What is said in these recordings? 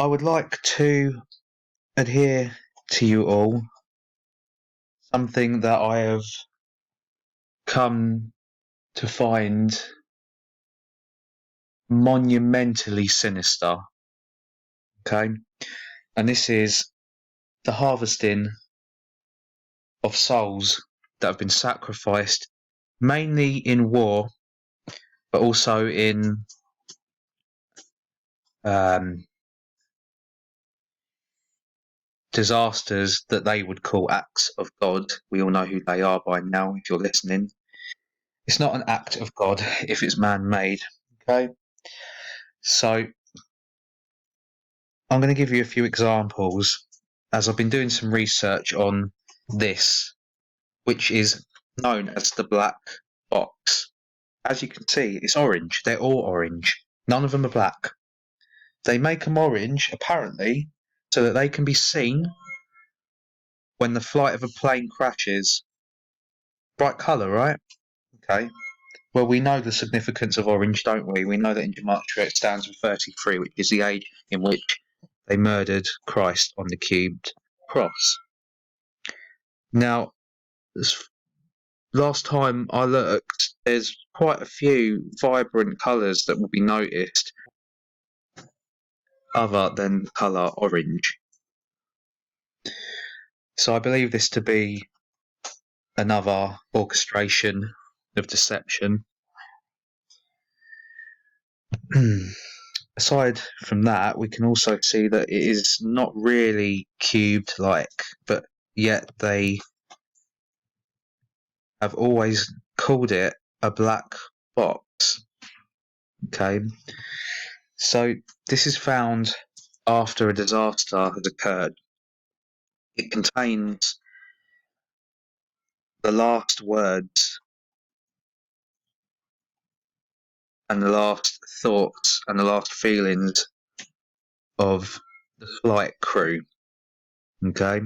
I would like to adhere to you all something that I have come to find monumentally sinister. Okay, and this is the harvesting of souls that have been sacrificed, mainly in war, but also in disasters that they would call acts of God. We all know who they are by now, if you're listening. It's not an act of God if it's man-made. Okay, so I'm going to give you a few examples as I've been doing some research on this, which is known as the black box. As you can see, it's orange. They're all orange. None of them are black. They make them orange, apparently, so that they can be seen when the flight of a plane crashes. Bright colour, right? Okay. Well, we know the significance of orange, don't we? We know that in gematria it stands for 33, which is the age in which they murdered Christ on the cubed cross. Now, last time I looked, there's quite a few vibrant colours that will be noticed other than the colour orange. So I believe this to be another orchestration of deception. Aside from that, we can also see that it is not really cubed-like, but yet they have always called it a black box. Okay, so this is found after a disaster has occurred. It contains the last words and the last thoughts and the last feelings of the flight crew. Okay,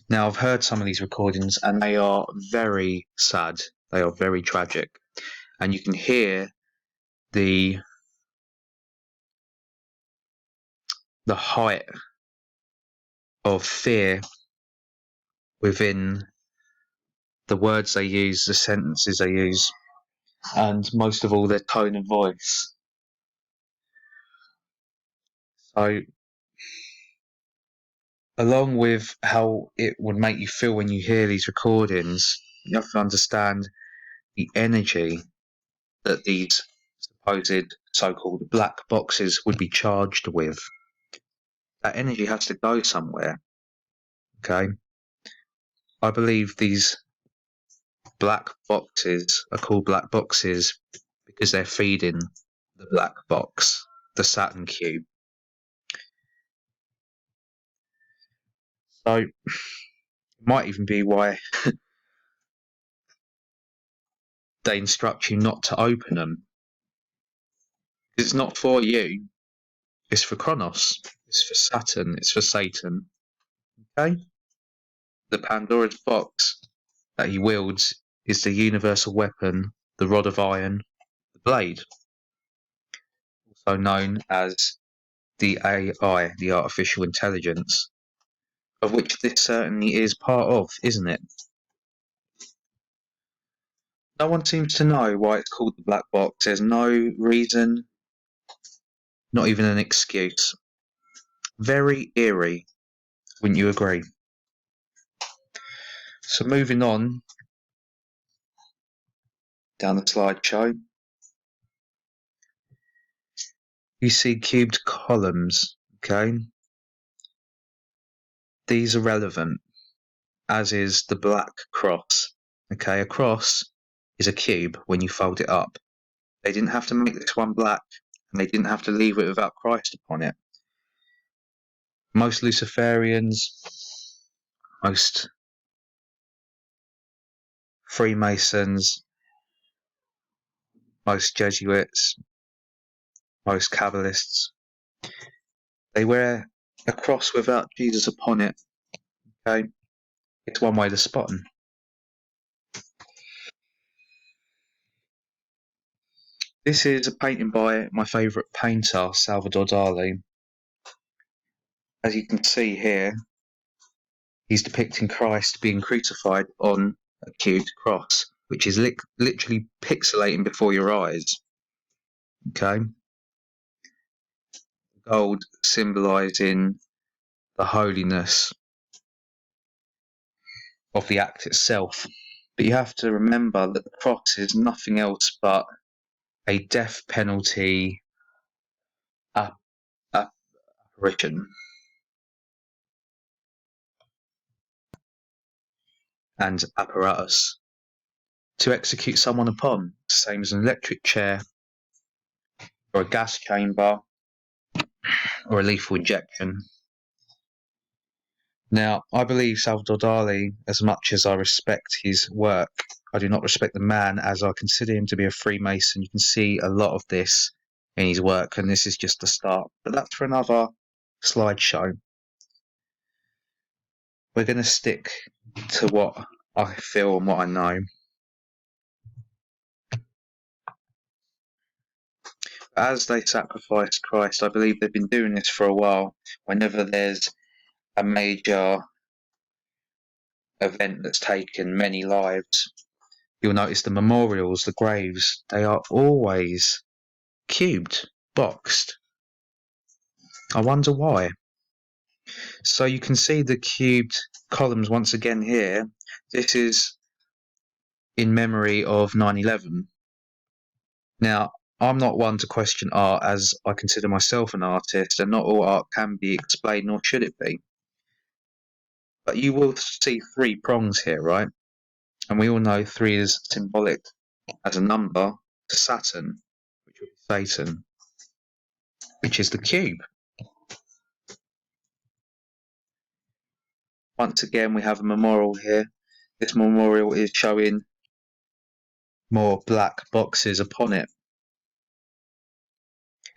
now I've heard some of these recordings and they are very sad. They are very tragic, and you can hear the height of fear within the words they use, the sentences they use, and most of all their tone of voice. So, along with how it would make you feel when you hear these recordings, you have to understand the energy that these supposed so-called black boxes would be charged with. That energy has to go somewhere. Okay, I believe these black boxes are called black boxes because they're feeding the black box, the Saturn cube. So it might even be why they instruct you not to open them. It's not for you. It's for Kronos. It's for Saturn. It's for Satan. Okay? The Pandora's box that he wields is the universal weapon, the rod of iron, the blade, also known as the AI, the artificial intelligence, of which this certainly is part of, isn't it? No one seems to know why it's called the black box. There's no reason, not even an excuse. Very eerie, wouldn't you agree? So moving on down the slideshow, you see cubed columns, okay? These are relevant, as is the black cross, okay? A cross is a cube when you fold it up. They didn't have to make this one black, and they didn't have to leave it without Christ upon it. Most Luciferians, most Freemasons, most Jesuits, most Kabbalists, they wear a cross without Jesus upon it. Okay, it's one way to spot them. This is a painting by my favourite painter, Salvador Dali. As you can see here, he's depicting Christ being crucified on a cubed cross, which is literally pixelating before your eyes. Okay? Gold symbolizing the holiness of the act itself. But you have to remember that the cross is nothing else but a death penalty apparition. And apparatus to execute someone upon, same as an electric chair or a gas chamber or a lethal injection. Now, I believe Salvador Dali, as much as I respect his work, I do not respect the man, as I consider him to be a Freemason. You can see a lot of this in his work, and this is just the start. But that's for another slideshow. We're going to stick to what I feel and what I know. As they sacrificed Christ, I believe they've been doing this for a while. Whenever there's a major event that's taken many lives, you'll notice the memorials, the graves, they are always cubed, boxed. I wonder why. So you can see the cubed columns once again here. This is in memory of 9/11. Now, I'm not one to question art, as I consider myself an artist, and not all art can be explained, nor should it be. But you will see 3 prongs here, right? And we all know 3 is symbolic as a number to Saturn, which would be Satan, which is the cube. Once again, we have a memorial here. This memorial is showing more black boxes upon it,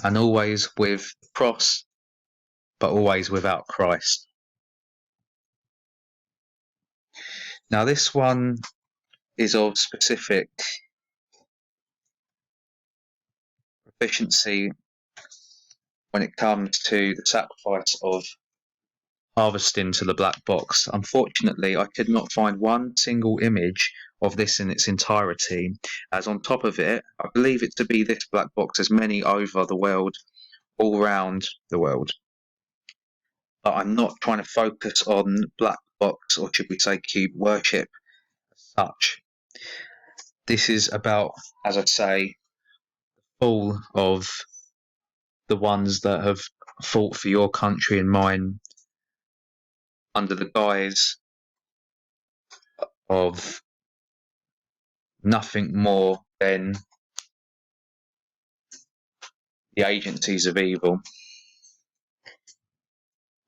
and always with the cross, but always without Christ. Now, this one is of specific proficiency when it comes to the sacrifice of harvesting to the black box. Unfortunately, I could not find one single image of this in its entirety, as on top of it, I believe it to be this black box. There's many over the world, all around the world. But I'm not trying to focus on black box, or should we say cube worship as such. This is about, as I say, all of the ones that have fought for your country and mine under the guise of nothing more than the agencies of evil.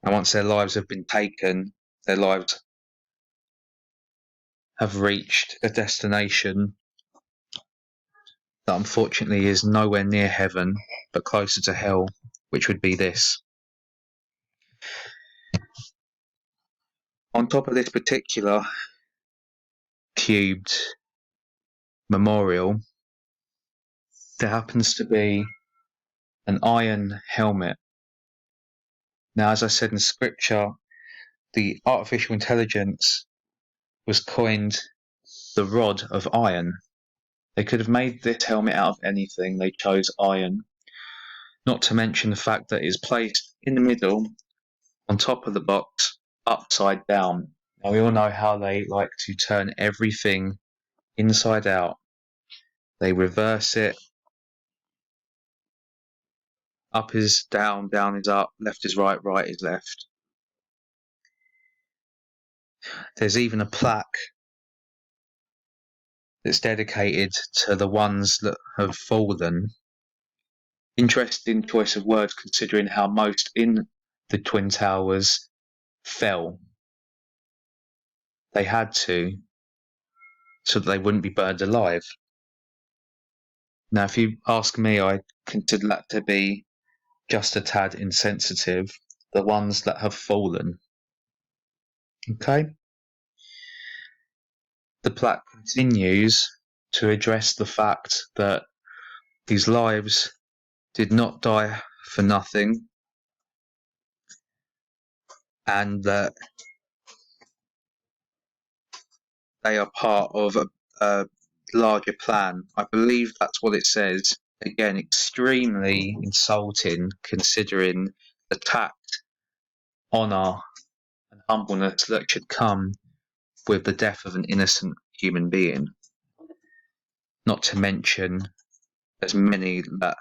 And once their lives have been taken, their lives have reached a destination that unfortunately is nowhere near heaven, but closer to hell, which would be this. On top of this particular cubed memorial, there happens to be an iron helmet. Now, as I said in scripture, the artificial intelligence was coined the rod of iron. They could have made this helmet out of anything. They chose iron. Not to mention the fact that it is placed in the middle, on top of the box, upside down. Now, we all know how they like to turn everything inside out. They reverse it. Up is down, down is up, left is right, right is left. There's even a plaque that's dedicated to the ones that have fallen. Interesting choice of words, considering how most in the Twin Towers fell. They had to, so that they wouldn't be burned alive. Now, if you ask me, I consider that to be just a tad insensitive. The ones that have fallen. Okay? The plaque continues to address the fact that these lives did not die for nothing. and that they are part of a larger plan. I believe that's what it says. Again, extremely insulting considering the tact, honour, and humbleness that should come with the death of an innocent human being. Not to mention, there's many that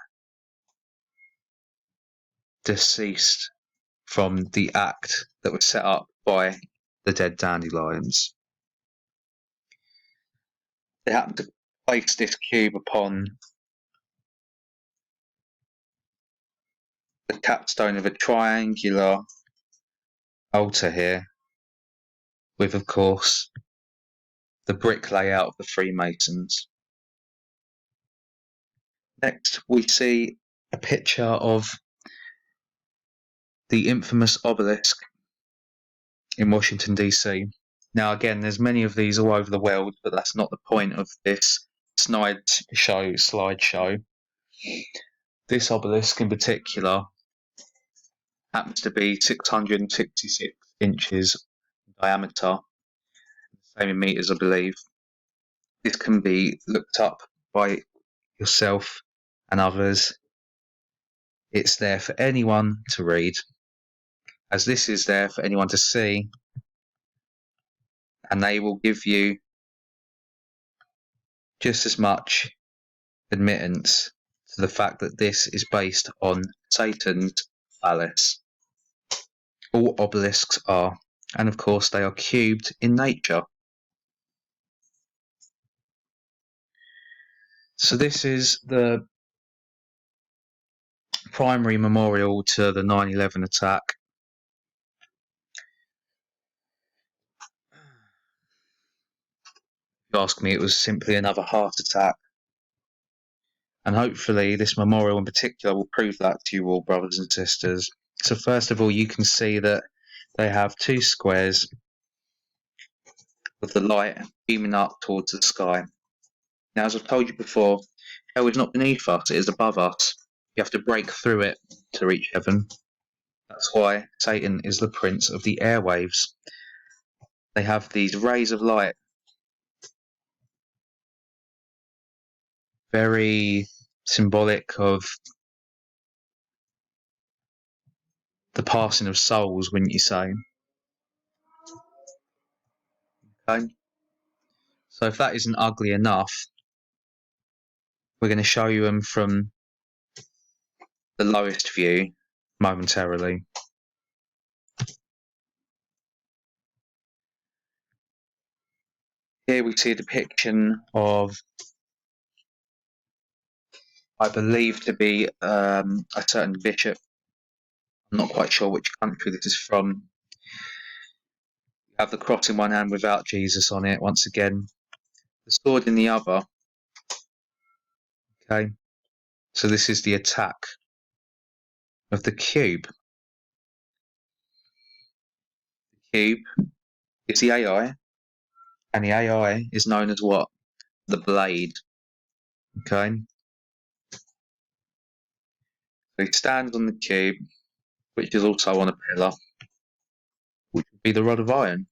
deceased from the act that was set up by the dead dandelions. They happened to place this cube upon the capstone of a triangular altar here, with, of course, the brick layout of the Freemasons. Next, we see a picture of the infamous obelisk in Washington, D.C. Now, again, there's many of these all over the world, but that's not the point of this slideshow. This obelisk in particular happens to be 666 inches in diameter, same in meters, I believe. This can be looked up by yourself and others. It's there for anyone to read, as this is there for anyone to see, and they will give you just as much admittance to the fact that this is based on Satan's phallus. All obelisks are, and of course they are cubed in nature. So this is the primary memorial to the 9/11 attack. If you ask me, it was simply another heart attack. And hopefully this memorial in particular will prove that to you all, brothers and sisters. So first of all, you can see that they have two squares with the light beaming up towards the sky. Now, as I've told you before, hell is not beneath us, it is above us. You have to break through it to reach heaven. That's why Satan is the prince of the airwaves. They have these rays of light, very symbolic of the passing of souls, wouldn't you say? Okay. So if that isn't ugly enough, we're going to show you them from the lowest view momentarily. Here we see a depiction of, I believe to be a certain bishop. I'm not quite sure which country this is from. You have the cross in one hand without Jesus on it, once again. The sword in the other. Okay. So this is the attack of the cube. The cube is the AI, and the AI is known as what? The blade. Okay. So he stands on the cube, which is also on a pillar, which would be the rod of iron.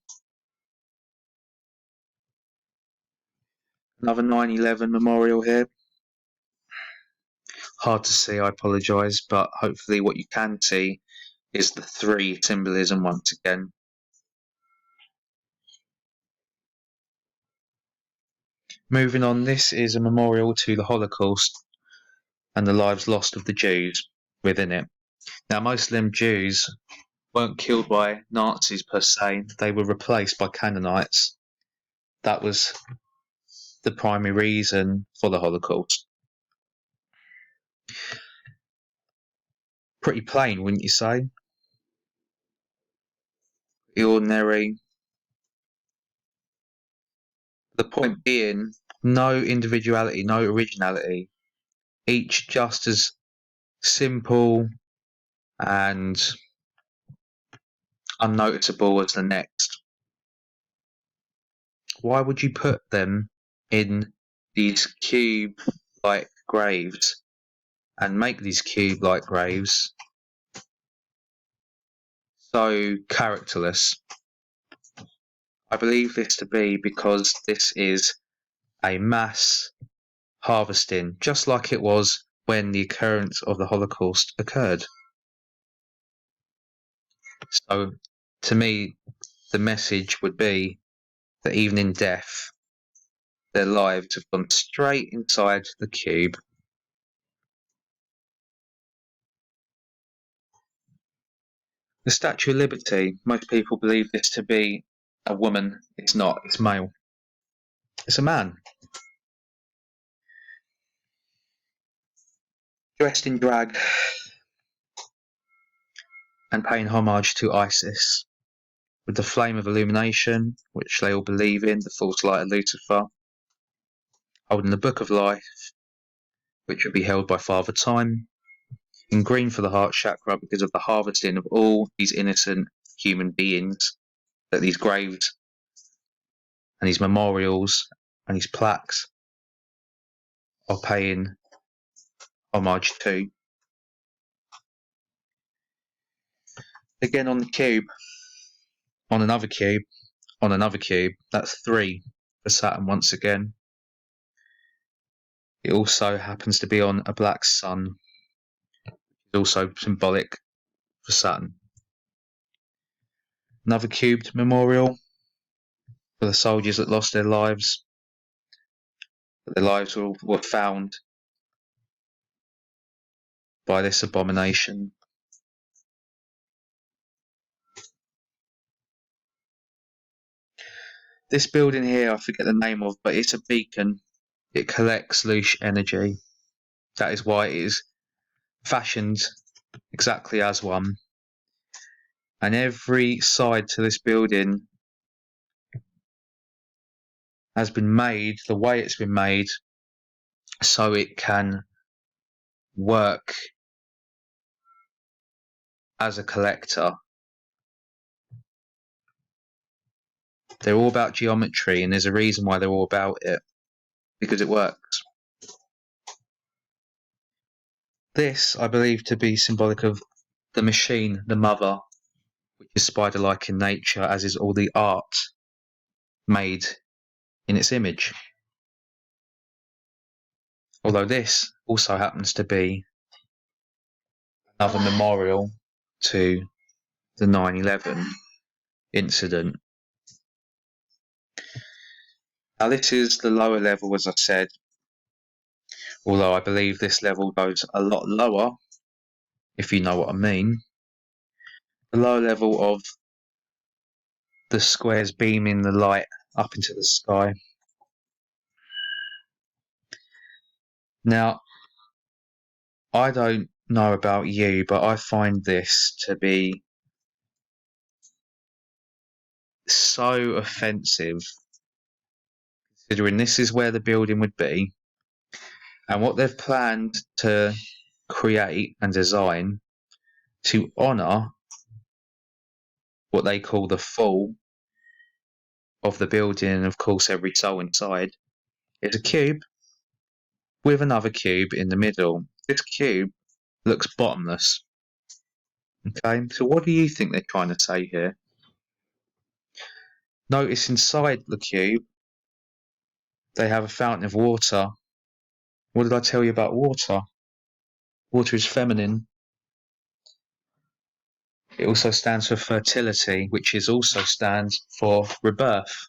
Another 9/11 memorial here. Hard to see, I apologise, but hopefully what you can see is the three symbolism once again. Moving on, this is a memorial to the Holocaust and the lives lost of the Jews within it. Now, most of them Jews weren't killed by Nazis per se, they were replaced by Canaanites. That was the primary reason for the Holocaust. Pretty plain, wouldn't you say? The ordinary. The point being, no individuality, no originality. Each just as simple and unnoticeable as the next. Why would you put them in these cube-like graves and make these cube-like graves so characterless? I believe this to be because this is a mass harvesting, just like it was when the occurrence of the Holocaust occurred. So, to me, the message would be that even in death, their lives have gone straight inside the cube. The Statue of Liberty, most people believe this to be a woman. It's not, it's male. It's a man. Dressed in drag and paying homage to Isis, with the flame of illumination, which they all believe in, the false light of Lucifer, holding the book of life, which would be held by Father Time, in green for the heart chakra because of the harvesting of all these innocent human beings that these graves and these memorials and these plaques are paying homage to. Again on the cube, on another cube, on another cube, that's 3 for Saturn once again. It also happens to be on a black sun, also symbolic for Saturn. Another cubed memorial for the soldiers that lost their lives. Their lives were found by this abomination. This building here, I forget the name of, but it's a beacon. It collects loose energy. That is why it is fashioned exactly as one. And every side to this building has been made the way it's been made so it can work as a collector. They're all about geometry, and there's a reason why they're all about it, because it works. This, I believe to be symbolic of the machine, the mother, which is spider-like in nature, as is all the art made in its image. Although this also happens to be another memorial to the 9/11 incident. Now this is the lower level, as I said, although I believe this level goes a lot lower, if you know what I mean. The lower level of the squares beaming the light up into the sky. Now, I don't know about you, but I find this to be so offensive, considering this is where the building would be, and what they've planned to create and design to honour what they call the fall of the building, and of course every soul inside, is a cube with another cube in the middle. This cube looks bottomless. Okay, so what do you think they're trying to say here? Notice inside the cube they have a fountain of water. What did I tell you about water? Water is feminine. It also stands for fertility, which is also stands for rebirth.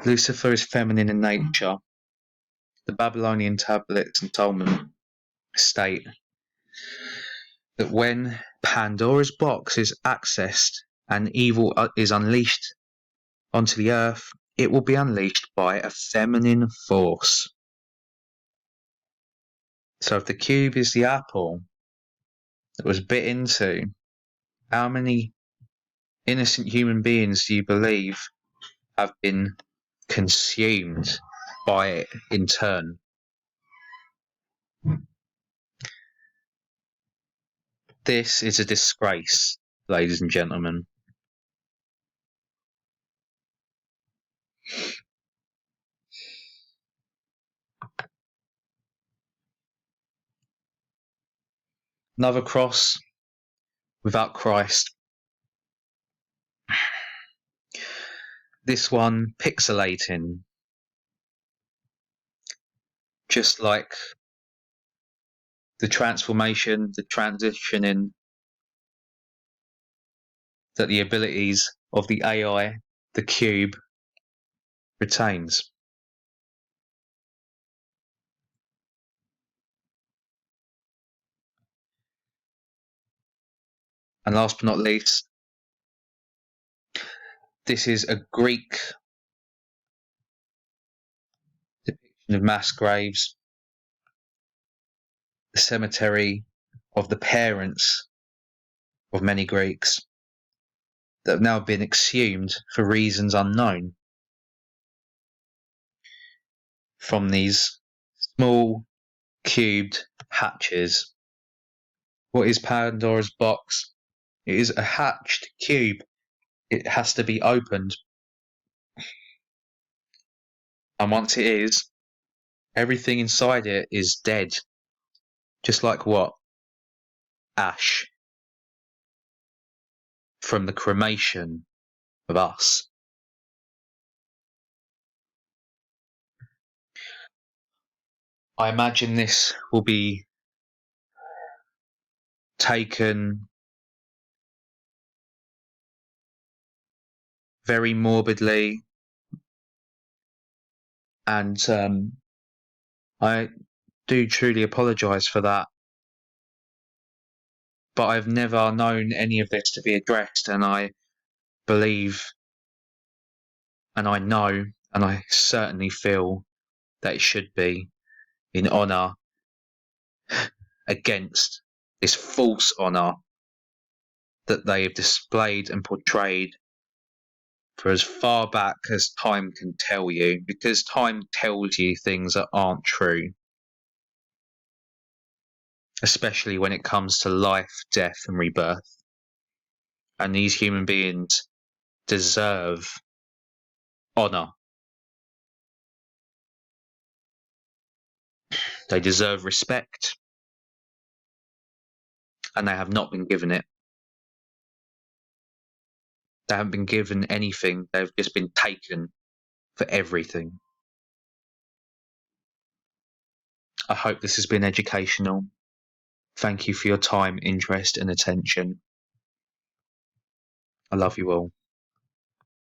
Lucifer is feminine in nature. The Babylonian tablets and Talmud state that when Pandora's box is accessed and evil is unleashed onto the earth, it will be unleashed by a feminine force. So if the cube is the apple that was bit into, how many innocent human beings do you believe have been consumed by it in turn? This is a disgrace, ladies and gentlemen. Another cross without Christ. This one pixelating, just like the transformation, the transitioning that the abilities of the AI, the cube, retains. And last but not least, this is a Greek depiction of mass graves, the cemetery of the parents of many Greeks that have now been exhumed for reasons unknown from these small cubed hatches. What is Pandora's box? It is a hatched cube. It has to be opened. And once it is, everything inside it is dead. Just like what? Ash. From the cremation of us. I imagine this will be taken very morbidly, and I do truly apologise for that. But I've never known any of this to be addressed, and I believe, and I know, and I certainly feel that it should be, in honour against this false honour that they have displayed and portrayed for as far back as time can tell you, because time tells you things that aren't true, especially when it comes to life, death, and rebirth. And these human beings deserve honour. They deserve respect, and they have not been given it. They haven't been given anything, they've just been taken for everything. I hope this has been educational. Thank you for your time, interest, and attention. I love you all.